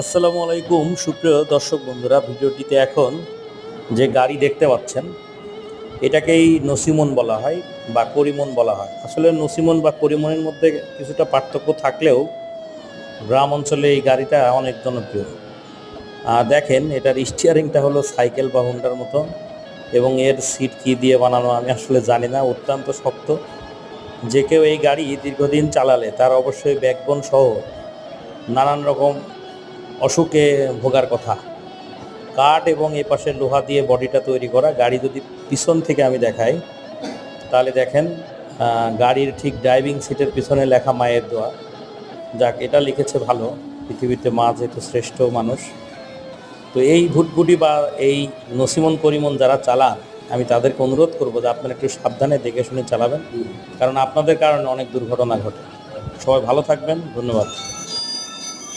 আসসালামু আলাইকুম সুপ্রিয় দর্শক বন্ধুরা, ভিডিওটিতে এখন যে গাড়ি দেখতে পাচ্ছেন এটাকেই নসিমন বলা হয় বা করিমন বলা হয়। আসলে নসিমন বা করিমনের মধ্যে কিছুটা পার্থক্য থাকলেও গ্রাম অঞ্চলে এই গাড়িটা অনেক জনপ্রিয়। দেখেন এটার স্টিয়ারিংটা হলো সাইকেল বা হুন্ডার মতো, এবং এর সিট কি দিয়ে বানানো আমি আসলে জানি না, অত্যন্ত শক্ত। যে কেউ এই গাড়ি দীর্ঘদিন চালালে তার অবশ্যই ব্যাকবোন সহ নানান রকম অসুখে ভোগার কথা। কাঠ এবং এ পাশে লোহা দিয়ে বডিটা তৈরি করা। গাড়ি যদি পিছন থেকে আমি দেখাই তাহলে দেখেন গাড়ির ঠিক ড্রাইভিং সিটের পিছনে লেখা মায়ের দোয়া। যাক, এটা লিখেছে ভালো, পৃথিবীতে মা যেহেতু শ্রেষ্ঠ মানুষ। তো এই ভুটভুটি বা এই নসিমন করিমন যারা চালান, আমি তাদেরকে অনুরোধ করবো যে আপনারা একটু সাবধানে দেখে শুনে চালাবেন, কারণ আপনাদের কারণে অনেক দুর্ঘটনা ঘটে। সবাই ভালো থাকবেন, ধন্যবাদ।